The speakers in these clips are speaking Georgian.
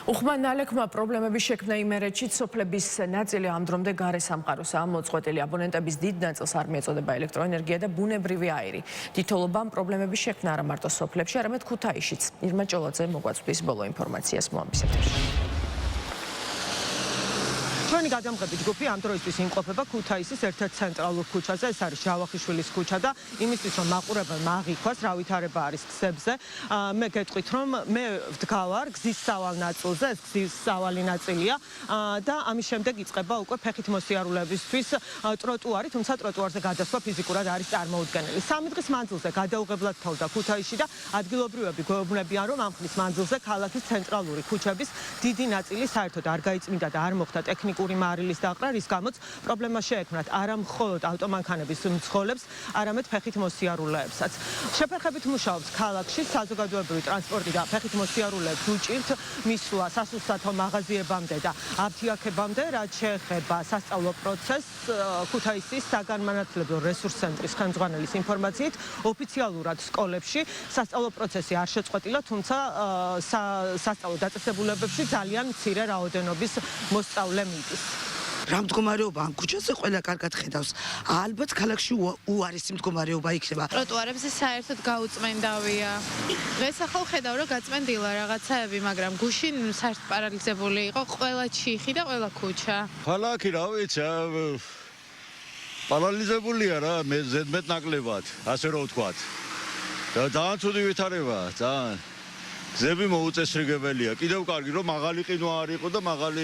უხმან ნალექმა პრობლემების შექმნა იმერეთში სოფლების ნაწილი ამ დრომდე გარე სამყაროსაა მოწყვეტილი აბონენტების დიდ ნაწილს არ მიეწოდება ელექტროენერგია და ბუნებრივი აირი. თითოეულობამ პრობლემების შექმნა არა მარტო სოფლებში, არამედ ქუთაისშიც. ირმა ჭოლაძე მოგვაწვდის ბოლო ინფორმაციას მოამბის ეთერში. ჩვენი გადამღები ჯგუფი ამ დროისთვის იმყოფება ქუთაისის ერთ-ერთ ცენტრალურ ქუჩაზე, ეს არის ჯავახიშვილის ქუჩა და იმისთვის რომ მაყურებელმა აღიქვას რა ვითარება არის გზებზე, მე გეტყვით რომ მე ვდგავარ გზის სავალ ნაწილზე, ეს გზის სავალი ნაწილია და ამის შემდეგ იწყება უკვე ფეხით მოსიარულეებისთვის ტროტუარი, თუმცა ტროტუარზე გადასვლა ფიზიკურად არის წარმოუდგენელი. 3 დღის მანძილზე გადაუღებლად თოვდა ქუთაისში და ადგილობრივები გვეუბნებიან რომ ამ ხნის მანძილზე ქალაქის ცენტრალური ქუჩების დიდი ნაწილი საერთოდ არ გაიწმინდა და არ მოხდა ტექნიკური მარილის დაყრა, რის გამოც პრობლემა შეექმნათ არა მხოლოდ ავტომანქანების მძღოლებს, არამედ ფეხით მოსიარულეებსაც. შეფერხებით მუშაობს ქალაქში საზოგადოებრივი ტრანსპორტი და ფეხით მოსიარულეებს უჭირთ მისვლა სასუსტათო მაღაზიებამდე და აფთიაქებამდე, რაც შეეხება სასწავლო პროცესს. ქუთაისის საგანმანათლებლო რესურს ცენტრის ხელმძღვანელის ინფორმაციით, ოფიციალურად სკოლებში სასწავლო პროცესი არ შეწყვეტილა, თუმცა სასწავლო დაწესებულებებში ძალიან მცირე რაოდენობის მოსწავლე მიდის. რა მდგომარეობა ამ ქუჩაზე ყველა კარგად ხედავს. ალბათ ქალაქში უარესი მდგომარეობა იქნება. ტროტუარებზე საერთოდ გაუწმენდავია. დღეს ახლა ხედავ რომ გაწმენდილა რაღაცაები, მაგრამ გუშინ საერთოდ პარალიზებული იყო ყველა ჩიხი და ყველა ქუჩა. ქალაქი რა ვიცი, პარალიზებულია რა, მე ზედმეტ ნაკლებად, ასე რომ ვთქვათ. და ძალიან ცუდი ვითარებაა, ძალიან. გზები მოუწესრიგებელია. კიდევ კარგი რომ მაღალი ყინვა არ იყო და მაღალი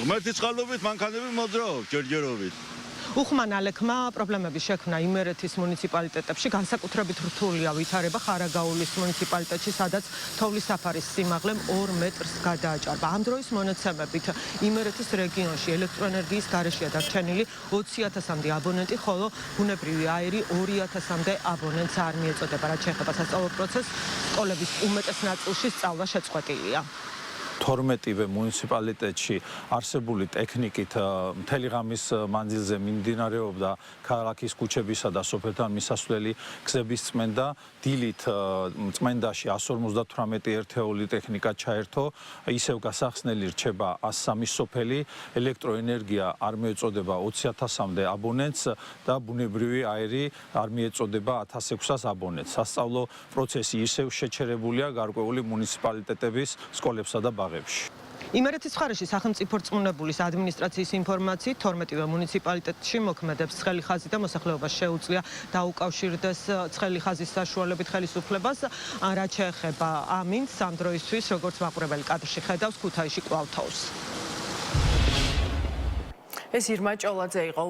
ღმერთის წყალობით მანქანები მოძრაობს ჯერჯერობით. უხმან ნალექმა პრობლემების შექმნა იმერეთის მუნიციპალიტეტებში, განსაკუთრებით რთულია ვითარება ხარაგაულის მუნიციპალიტეტში, სადაც თოვლის საფარის სიმაღლე 2 მეტრს გადააჭარბა. ამ დროის მონაცემებით იმერეთის რეგიონში ელექტროენერგიის გარეშეა დარჩენილი 20,000-მდე აბონენტი, ხოლო ბუნებრივი აირი 2,000-მდე აბონენტს არ მიეწოდება. რაც შეეხება სასწავლო პროცესს, სკოლების უმეტეს ნაწილში სწავლა შეწყვეტილია. 12-ვე მუნიციპალიტეტში არსებული ტექნიკით მთელი ღამის მანძილზე მიმდინარეობდა ქალაქის ქუჩებისა და სოფელთან მისასვლელი გზების წმენდა. დილით წმენდაში 158 ერთეული ტექნიკა ჩაერთო, ისევ გასახსნელი რჩება 103 სოფელი, ელექტროენერგია არ მიეწოდება 20,000-მდე აბონენტს და ბუნებრივი აირი არ მიეწოდება 1,600 აბონენტს. სასწავლო პროცესი ისევ შეჩერებულია გარკვეული მუნიციპალიტეტების სკოლებსა და იმერეთის მხარეში სახელმწიფო რწმუნებულის ადმინისტრაციის ინფორმაციით 12-ვე მუნიციპალიტეტში მოქმედებს ცხელი ხაზი და მოსახლეობას შეუძლია დაუკავშირდეს ცხელი ხაზის საშუალებით ხელისუფლებას. რაც შეეხება ამინდს, ამ დროისთვის, როგორც მაყურებელი კადრში ხედავს, ქუთაისში კვლავ თოვს. ეს ირმა ჭოლაძე იყო.